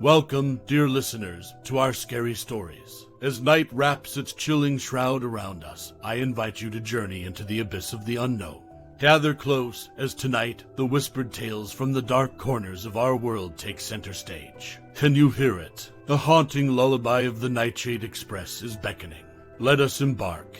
Welcome, dear listeners, to our scary stories. As night wraps its chilling shroud around us, I invite you to journey into the abyss of the unknown. Gather close, as tonight, the whispered tales from the dark corners of our world take center stage. Can you hear it? The haunting lullaby of the Nightshade Express is beckoning. Let us embark.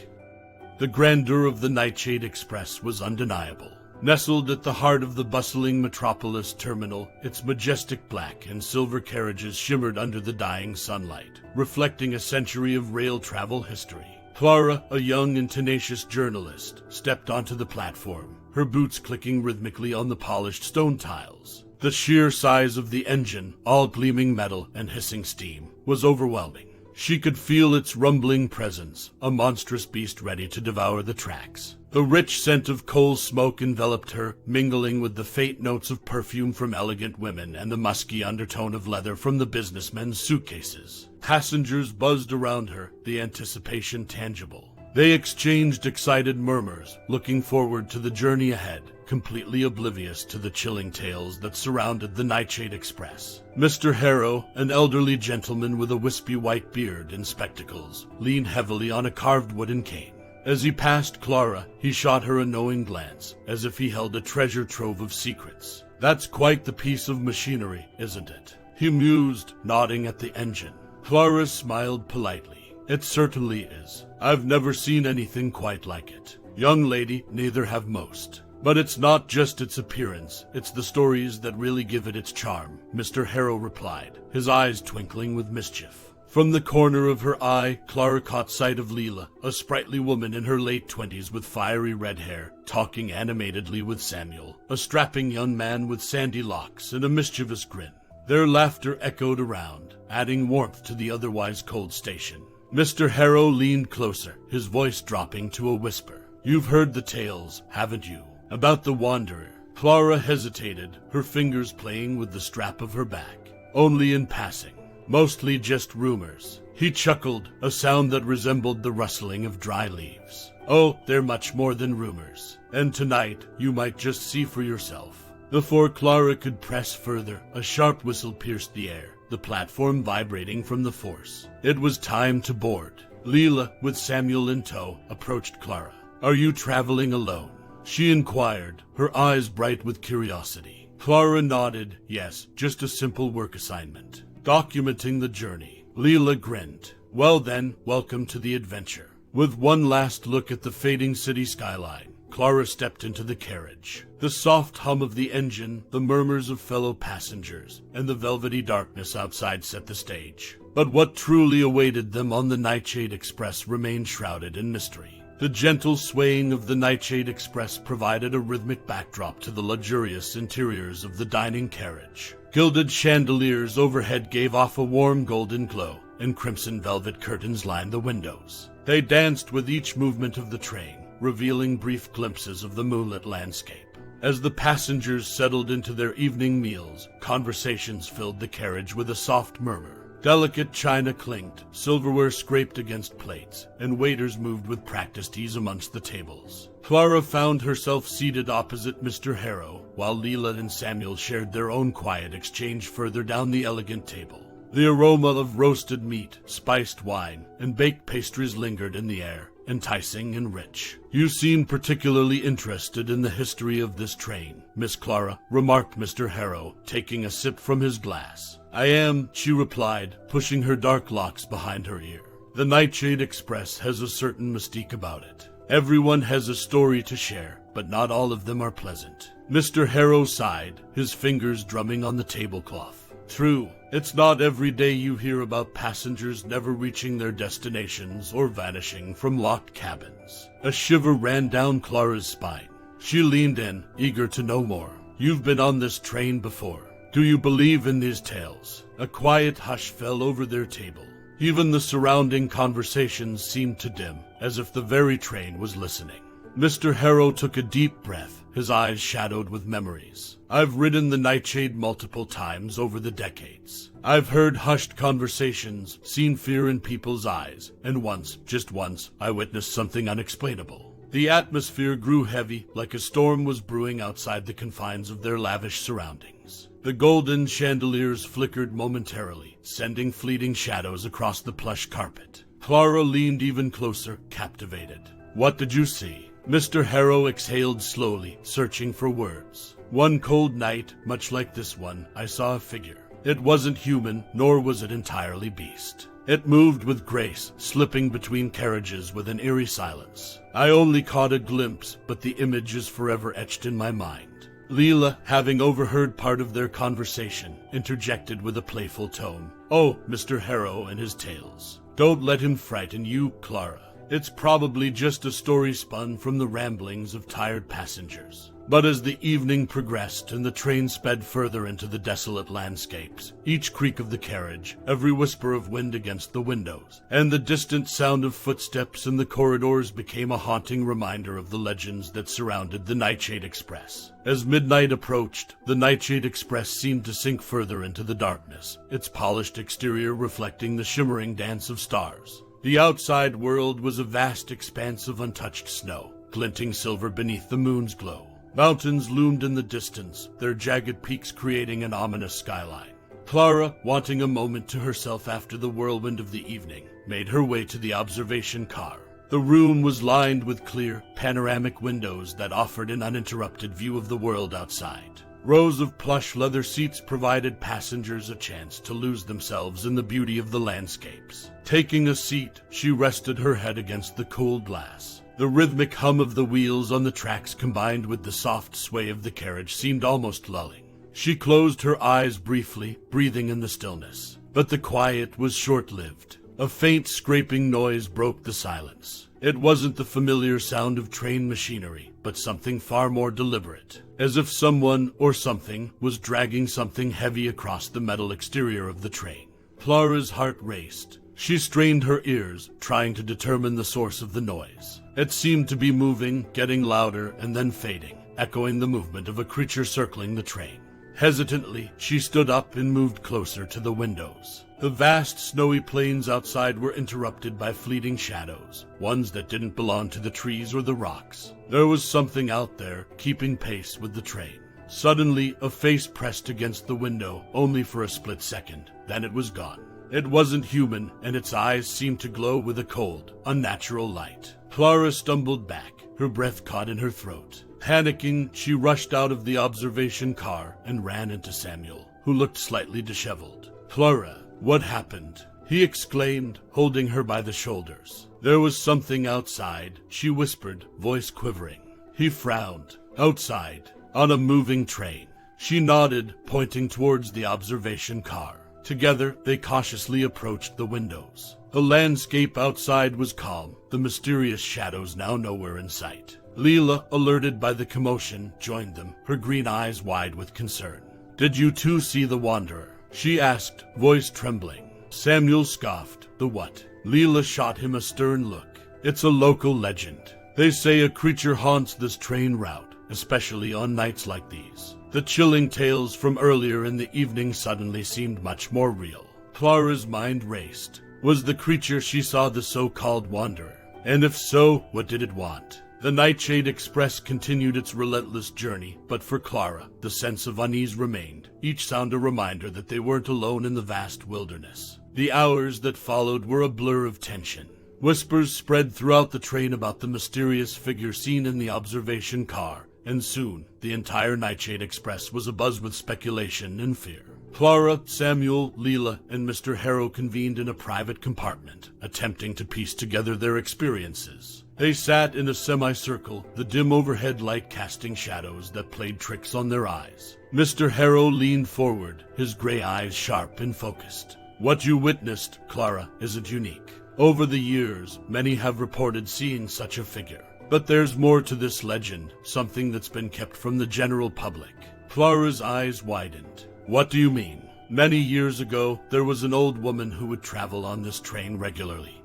The grandeur of the Nightshade Express was undeniable. Nestled at the heart of the bustling metropolis terminal, its majestic black and silver carriages shimmered under the dying sunlight, reflecting a century of rail travel history. Clara, a young and tenacious journalist, stepped onto the platform, her boots clicking rhythmically on the polished stone tiles. The sheer size of the engine, all gleaming metal and hissing steam, was overwhelming. She could feel its rumbling presence, a monstrous beast ready to devour the tracks. The rich scent of coal smoke enveloped her, mingling with the faint notes of perfume from elegant women and the musky undertone of leather from the businessmen's suitcases. Passengers buzzed around her, the anticipation tangible. They exchanged excited murmurs, looking forward to the journey ahead, completely oblivious to the chilling tales that surrounded the Nightshade Express. Mr. Harrow, an elderly gentleman with a wispy white beard and spectacles, leaned heavily on a carved wooden cane. As he passed Clara, he shot her a knowing glance, as if he held a treasure trove of secrets. "That's quite the piece of machinery, isn't it?" he mused, nodding at the engine. Clara smiled politely. "It certainly is. I've never seen anything quite like it. Young lady, neither have most. But it's not just its appearance, it's the stories that really give it its charm," Mr. Harrow replied, his eyes twinkling with mischief. From the corner of her eye, Clara caught sight of Leela, a sprightly woman in her late 20s with fiery red hair, talking animatedly with Samuel, a strapping young man with sandy locks and a mischievous grin. Their laughter echoed around, adding warmth to the otherwise cold station. Mr. Harrow leaned closer, his voice dropping to a whisper. "You've heard the tales, haven't you? About the Wanderer." Clara hesitated, her fingers playing with the strap of her back. "Only in passing. Mostly just rumors." He chuckled, a sound that resembled the rustling of dry leaves. "Oh, they're much more than rumors. And tonight, you might just see for yourself." Before Clara could press further, a sharp whistle pierced the air, the platform vibrating from the force. It was time to board. Leela, with Samuel in tow, approached Clara. "Are you traveling alone?" she inquired, her eyes bright with curiosity. Clara nodded, "Yes, just a simple work assignment. Documenting the journey." Leela grinned. "Well then, welcome to the adventure." With one last look at the fading city skyline, Clara stepped into the carriage. The soft hum of the engine, the murmurs of fellow passengers, and the velvety darkness outside set the stage. But what truly awaited them on the Nightshade Express remained shrouded in mystery. The gentle swaying of the Nightshade Express provided a rhythmic backdrop to the luxurious interiors of the dining carriage. Gilded chandeliers overhead gave off a warm golden glow, and crimson velvet curtains lined the windows. They danced with each movement of the train, revealing brief glimpses of the moonlit landscape. As the passengers settled into their evening meals, conversations filled the carriage with a soft murmur. Delicate china clinked, silverware scraped against plates, and waiters moved with practiced ease amongst the tables. Clara found herself seated opposite Mr. Harrow, while Leela and Samuel shared their own quiet exchange further down the elegant table. The aroma of roasted meat, spiced wine, and baked pastries lingered in the air, enticing and rich. "You seem particularly interested in the history of this train, Miss Clara," remarked Mr. Harrow, taking a sip from his glass. "I am," she replied, pushing her dark locks behind her ear. "The Nightshade Express has a certain mystique about it. Everyone has a story to share, but not all of them are pleasant." Mr. Harrow sighed, his fingers drumming on the tablecloth. "True. It's not every day you hear about passengers never reaching their destinations or vanishing from locked cabins." A shiver ran down Clara's spine. She leaned in, eager to know more. "You've been on this train before. Do you believe in these tales?" A quiet hush fell over their table. Even the surrounding conversations seemed to dim, as if the very train was listening. Mr. Harrow took a deep breath, his eyes shadowed with memories. "I've ridden the Nightshade multiple times over the decades. I've heard hushed conversations, seen fear in people's eyes, and once, just once, I witnessed something unexplainable." The atmosphere grew heavy, like a storm was brewing outside the confines of their lavish surroundings. The golden chandeliers flickered momentarily, sending fleeting shadows across the plush carpet. Clara leaned even closer, captivated. "What did you see?" Mr. Harrow exhaled slowly, searching for words. "One cold night, much like this one, I saw a figure. It wasn't human, nor was it entirely beast. It moved with grace, slipping between carriages with an eerie silence. I only caught a glimpse, but the image is forever etched in my mind." Leela, having overheard part of their conversation, interjected with a playful tone. "Oh, Mr. Harrow and his tales. Don't let him frighten you, Clara. It's probably just a story spun from the ramblings of tired passengers." But as the evening progressed and the train sped further into the desolate landscapes, each creak of the carriage, every whisper of wind against the windows, and the distant sound of footsteps in the corridors became a haunting reminder of the legends that surrounded the Nightshade Express. As midnight approached, the Nightshade Express seemed to sink further into the darkness, its polished exterior reflecting the shimmering dance of stars. The outside world was a vast expanse of untouched snow, glinting silver beneath the moon's glow. Mountains loomed in the distance, their jagged peaks creating an ominous skyline. Clara, wanting a moment to herself after the whirlwind of the evening, made her way to the observation car. The room was lined with clear, panoramic windows that offered an uninterrupted view of the world outside. Rows of plush leather seats provided passengers a chance to lose themselves in the beauty of the landscapes. Taking a seat, she rested her head against the cold glass. The rhythmic hum of the wheels on the tracks combined with the soft sway of the carriage seemed almost lulling. She closed her eyes briefly, breathing in the stillness. But the quiet was short-lived. A faint scraping noise broke the silence. It wasn't the familiar sound of train machinery, but something far more deliberate, as if someone or something was dragging something heavy across the metal exterior of the train. Clara's heart raced. She strained her ears, trying to determine the source of the noise. It seemed to be moving, getting louder, and then fading, echoing the movement of a creature circling the train. Hesitantly, she stood up and moved closer to the windows. The vast snowy plains outside were interrupted by fleeting shadows, ones that didn't belong to the trees or the rocks. There was something out there, keeping pace with the train. Suddenly, a face pressed against the window, only for a split second. Then it was gone. It wasn't human, and its eyes seemed to glow with a cold, unnatural light. Clara stumbled back, her breath caught in her throat. Panicking, she rushed out of the observation car and ran into Samuel, who looked slightly disheveled. "Clara, what happened?" he exclaimed, holding her by the shoulders. "There was something outside," she whispered, voice quivering. He frowned. "Outside, on a moving train." She nodded, pointing towards the observation car. Together, they cautiously approached the windows. The landscape outside was calm, the mysterious shadows now nowhere in sight. Leela, alerted by the commotion, joined them, her green eyes wide with concern. "Did you too see the Wanderer?" she asked, voice trembling. Samuel scoffed. "The what?" Leela shot him a stern look. "It's a local legend. They say a creature haunts this train route, especially on nights like these." The chilling tales from earlier in the evening suddenly seemed much more real. Clara's mind raced. Was the creature she saw the so-called Wanderer? And if so, what did it want? The Nightshade Express continued its relentless journey, but for Clara, the sense of unease remained, each sound a reminder that they weren't alone in the vast wilderness. The hours that followed were a blur of tension. Whispers spread throughout the train about the mysterious figure seen in the observation car, and soon, the entire Nightshade Express was abuzz with speculation and fear. Clara, Samuel, Leela, and Mr. Harrow convened in a private compartment, attempting to piece together their experiences. They sat in a semicircle, the dim overhead light casting shadows that played tricks on their eyes. Mr. Harrow leaned forward, his gray eyes sharp and focused. "What you witnessed, Clara, isn't unique. Over the years, many have reported seeing such a figure. But there's more to this legend, something that's been kept from the general public." Clara's eyes widened. "What do you mean?" "Many years ago, there was an old woman who would travel on this train regularly,"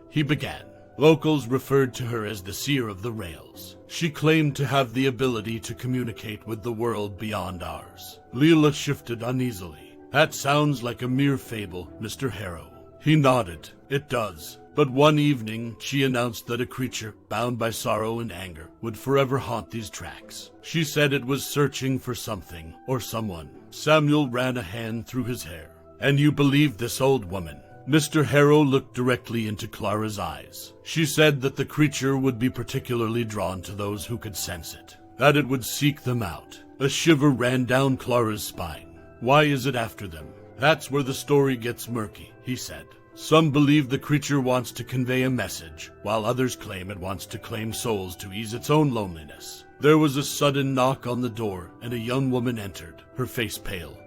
he began. Locals referred to her as the seer of the rails. She claimed to have the ability to communicate with the world beyond ours. Leela shifted uneasily. "That sounds like a mere fable, Mr. Harrow." He nodded. "It does. But one evening, she announced that a creature, bound by sorrow and anger, would forever haunt these tracks. She said it was searching for something or someone. Samuel ran a hand through his hair. And you believe this old woman? Mr. Harrow looked directly into Clara's eyes. She said that the creature would be particularly drawn to those who could sense it, that it would seek them out. A shiver ran down Clara's spine. Why is it after them? That's where the story gets murky, he said. Some believe the creature wants to convey a message, while others claim it wants to claim souls to ease its own loneliness. There was a sudden knock on the door, and a young woman entered, her face pale,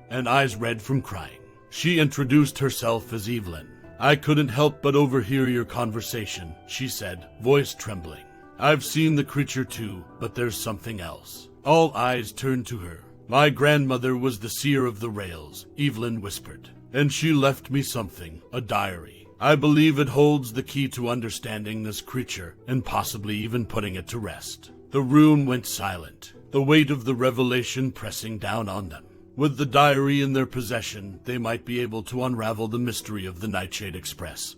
and eyes red from crying. She introduced herself as Evelyn. I couldn't help but overhear your conversation, she said, voice trembling. I've seen the creature too, but there's something else. All eyes turned to her. My grandmother was the seer of the rails, Evelyn whispered. And she left me something, a diary. I believe it holds the key to understanding this creature, and possibly even putting it to rest. The room went silent, the weight of the revelation pressing down on them. With the diary in their possession, they might be able to unravel the mystery of the Nightshade Express,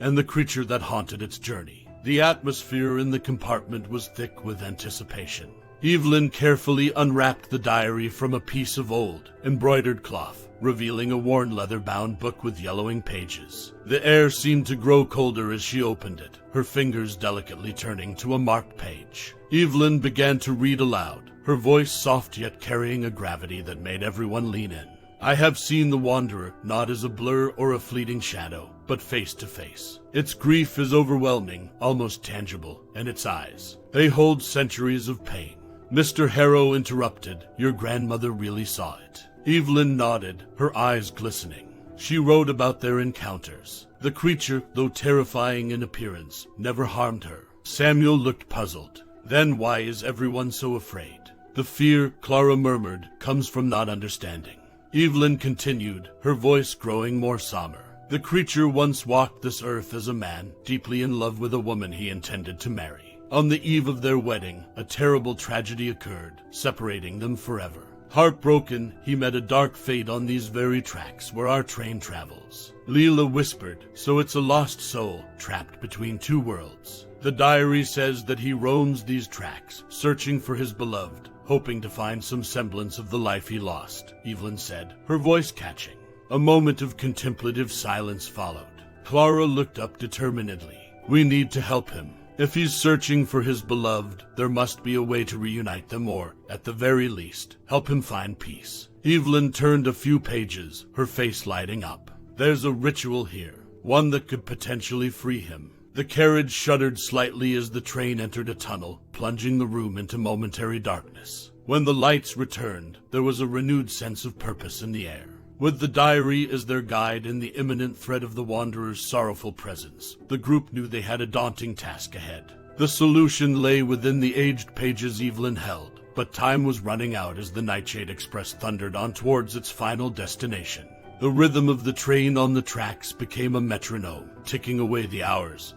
and the creature that haunted its journey. The atmosphere in the compartment was thick with anticipation. Evelyn carefully unwrapped the diary from a piece of old, embroidered cloth, revealing a worn leather-bound book with yellowing pages. The air seemed to grow colder as she opened it, her fingers delicately turning to a marked page. Evelyn began to read aloud, her voice soft yet carrying a gravity that made everyone lean in. I have seen the Wanderer, not as a blur or a fleeting shadow, but face to face. Its grief is overwhelming, almost tangible, and its eyes, they hold centuries of pain. Mr. Harrow interrupted. Your grandmother really saw it. Evelyn nodded, her eyes glistening. She wrote about their encounters. The creature, though terrifying in appearance, never harmed her. Samuel looked puzzled. Then why is everyone so afraid? The fear, Clara murmured, comes from not understanding. Evelyn continued, her voice growing more somber. The creature once walked this earth as a man, deeply in love with a woman he intended to marry. On the eve of their wedding, a terrible tragedy occurred, separating them forever. Heartbroken, he met a dark fate on these very tracks where our train travels. Leela whispered, so it's a lost soul, trapped between two worlds. The diary says that he roams these tracks, searching for his beloved, hoping to find some semblance of the life he lost, Evelyn said, her voice catching. A moment of contemplative silence followed. Clara looked up determinedly. We need to help him. If he's searching for his beloved, there must be a way to reunite them or, at the very least, help him find peace. Evelyn turned a few pages, her face lighting up. There's a ritual here, one that could potentially free him. The carriage shuddered slightly as the train entered a tunnel, plunging the room into momentary darkness. When the lights returned, there was a renewed sense of purpose in the air. With the diary as their guide and the imminent threat of the Wanderer's sorrowful presence, the group knew they had a daunting task ahead. The solution lay within the aged pages Evelyn held, but time was running out as the Nightshade Express thundered on towards its final destination. The rhythm of the train on the tracks became a metronome, ticking away the hours,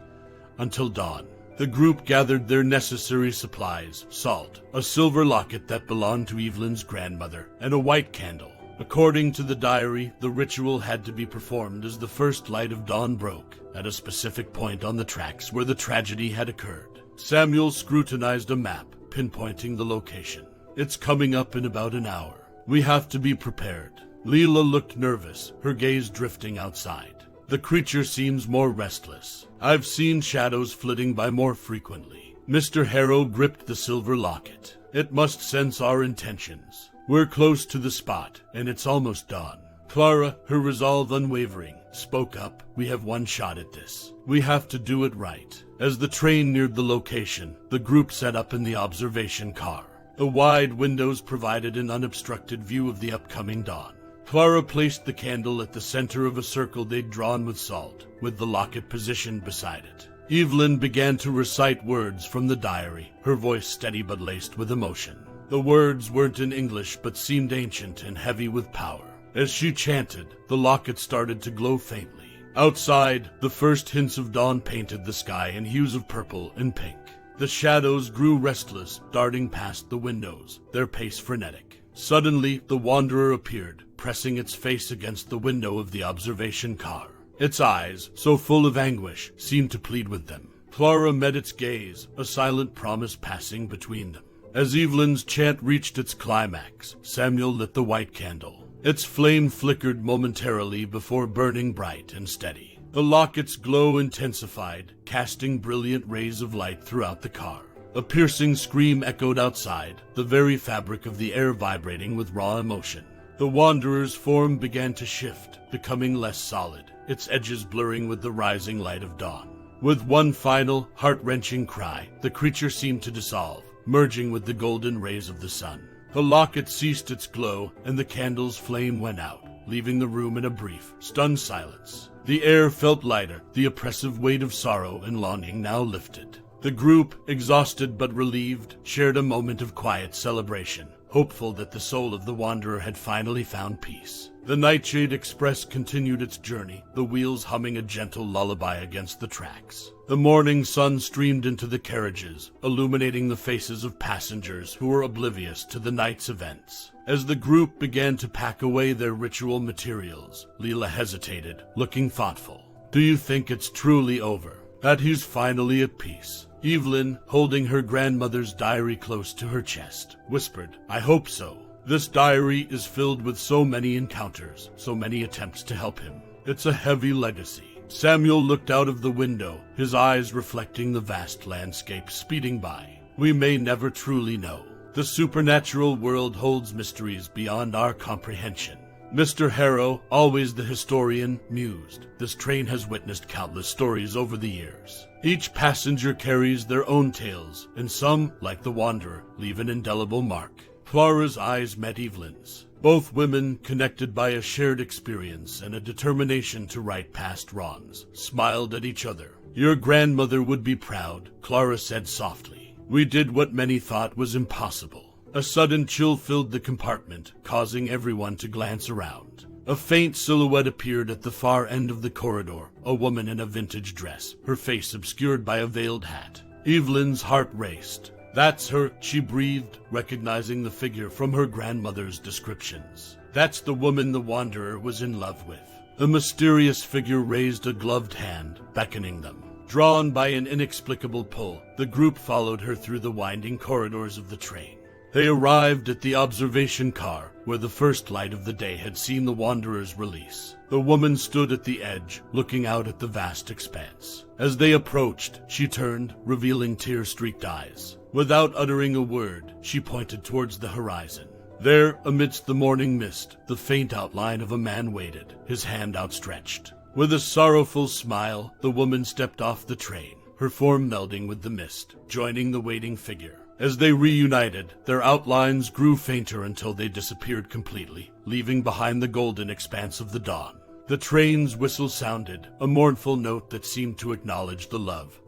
until dawn. The group gathered their necessary supplies, salt, a silver locket that belonged to Evelyn's grandmother, and a white candle. According to the diary, the ritual had to be performed as the first light of dawn broke, at a specific point on the tracks where the tragedy had occurred. Samuel scrutinized a map, pinpointing the location. It's coming up in about an hour. We have to be prepared. Leela looked nervous, her gaze drifting outside. The creature seems more restless. I've seen shadows flitting by more frequently. Mr. Harrow gripped the silver locket. It must sense our intentions. We're close to the spot, and it's almost dawn. Clara, her resolve unwavering, spoke up. We have one shot at this. We have to do it right. As the train neared the location, the group set up in the observation car. The wide windows provided an unobstructed view of the upcoming dawn. Clara placed the candle at the center of a circle they'd drawn with salt, with the locket positioned beside it. Evelyn began to recite words from the diary, her voice steady but laced with emotion. The words weren't in English but seemed ancient and heavy with power. As she chanted, the locket started to glow faintly. Outside, the first hints of dawn painted the sky in hues of purple and pink. The shadows grew restless, darting past the windows, their pace frenetic. Suddenly, the Wanderer appeared, pressing its face against the window of the observation car. Its eyes, so full of anguish, seemed to plead with them. Clara met its gaze, a silent promise passing between them. As Evelyn's chant reached its climax, Samuel lit the white candle. Its flame flickered momentarily before burning bright and steady. The locket's glow intensified, casting brilliant rays of light throughout the car. A piercing scream echoed outside, the very fabric of the air vibrating with raw emotion. The Wanderer's form began to shift, becoming less solid, its edges blurring with the rising light of dawn. With one final, heart-wrenching cry, the creature seemed to dissolve, merging with the golden rays of the sun. The locket ceased its glow, and the candle's flame went out, leaving the room in a brief, stunned silence. The air felt lighter, the oppressive weight of sorrow and longing now lifted. The group, exhausted but relieved, shared a moment of quiet celebration, hopeful that the soul of the Wanderer had finally found peace. The Nightshade Express continued its journey, the wheels humming a gentle lullaby against the tracks. The morning sun streamed into the carriages, illuminating the faces of passengers who were oblivious to the night's events. As the group began to pack away their ritual materials, Leela hesitated, looking thoughtful. "Do you think it's truly over? That he's finally at peace?" Evelyn, holding her grandmother's diary close to her chest, whispered, "I hope so. This diary is filled with so many encounters, so many attempts to help him. It's a heavy legacy." Samuel looked out of the window, his eyes reflecting the vast landscape speeding by. "We may never truly know. The supernatural world holds mysteries beyond our comprehension." Mr. Harrow, always the historian, mused. "This train has witnessed countless stories over the years. Each passenger carries their own tales, and some, like the Wanderer, leave an indelible mark." Clara's eyes met Evelyn's. Both women, connected by a shared experience and a determination to right past wrongs, smiled at each other. "Your grandmother would be proud," Clara said softly. "We did what many thought was impossible." A sudden chill filled the compartment, causing everyone to glance around. A faint silhouette appeared at the far end of the corridor, a woman in a vintage dress, her face obscured by a veiled hat. Evelyn's heart raced. "That's her," she breathed, recognizing the figure from her grandmother's descriptions. "That's the woman the Wanderer was in love with." The mysterious figure raised a gloved hand, beckoning them. Drawn by an inexplicable pull, the group followed her through the winding corridors of the train. They arrived at the observation car, where the first light of the day had seen the Wanderer's release. The woman stood at the edge, looking out at the vast expanse. As they approached, she turned, revealing tear-streaked eyes. Without uttering a word, she pointed towards the horizon. There, amidst the morning mist, the faint outline of a man waited, his hand outstretched. With a sorrowful smile, the woman stepped off the train, her form melding with the mist, joining the waiting figure. As they reunited, their outlines grew fainter until they disappeared completely, leaving behind the golden expanse of the dawn. The train's whistle sounded, a mournful note that seemed to acknowledge the love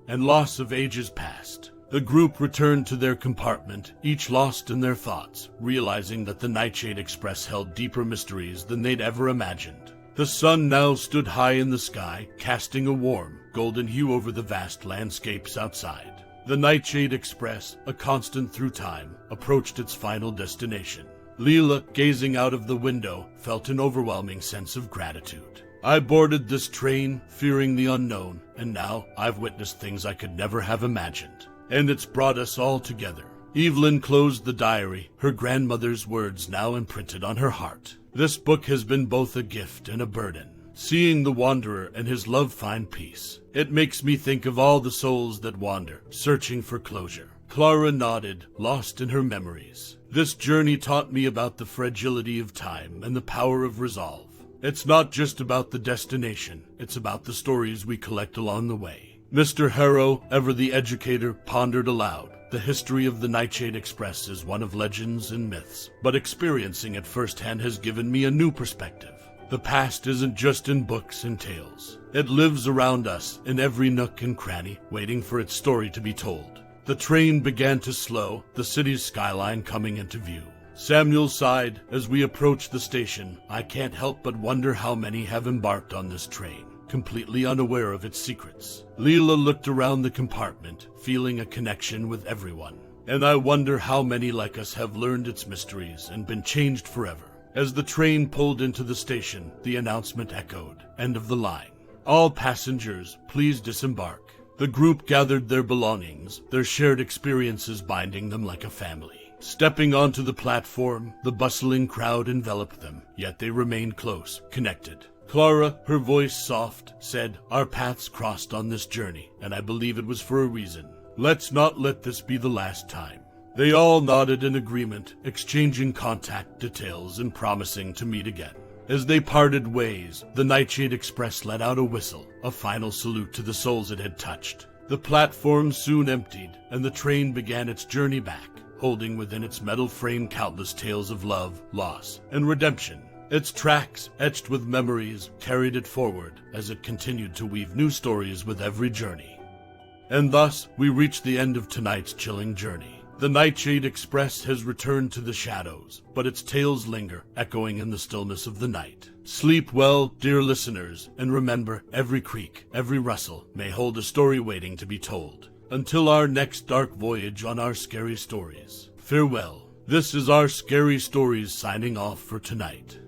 and loss of ages past. The group returned to their compartment, each lost in their thoughts, realizing that the Nightshade Express held deeper mysteries than they'd ever imagined. The sun now stood high in the sky, casting a warm, golden hue over the vast landscapes outside. The Nightshade Express, a constant through time, approached its final destination. Leela, gazing out of the window, felt an overwhelming sense of gratitude. "I boarded this train, fearing the unknown, and now I've witnessed things I could never have imagined. And it's brought us all together." Evelyn closed the diary, her grandmother's words now imprinted on her heart. "This book has been both a gift and a burden. Seeing the Wanderer and his love find peace, it makes me think of all the souls that wander, searching for closure." Clara nodded, lost in her memories. "This journey taught me about the fragility of time and the power of resolve. It's not just about the destination, it's about the stories we collect along the way." Mr. Harrow, ever the educator, pondered aloud. "The history of the Nightshade Express is one of legends and myths, but experiencing it firsthand has given me a new perspective. The past isn't just in books and tales. It lives around us, in every nook and cranny, waiting for its story to be told." The train began to slow, the city's skyline coming into view. Samuel sighed. "As we approach the station, I can't help but wonder how many have embarked on this train, completely unaware of its secrets." Leela looked around the compartment, feeling a connection with everyone. "And I wonder how many like us have learned its mysteries and been changed forever." As the train pulled into the station, the announcement echoed, "End of the line. All passengers, please disembark." The group gathered their belongings, their shared experiences binding them like a family. Stepping onto the platform, the bustling crowd enveloped them, yet they remained close, connected. Clara, her voice soft, said, "Our paths crossed on this journey, and I believe it was for a reason. Let's not let this be the last time." They all nodded in agreement, exchanging contact details and promising to meet again. As they parted ways, the Nightshade Express let out a whistle, a final salute to the souls it had touched. The platform soon emptied, and the train began its journey back, holding within its metal frame countless tales of love, loss, and redemption. Its tracks, etched with memories, carried it forward as it continued to weave new stories with every journey. And thus, we reach the end of tonight's chilling journey. The Nightshade Express has returned to the shadows, but its tales linger, echoing in the stillness of the night. Sleep well, dear listeners, and remember, every creak, every rustle may hold a story waiting to be told. Until our next dark voyage on our scary stories. Farewell. This is our Scary Stories signing off for tonight.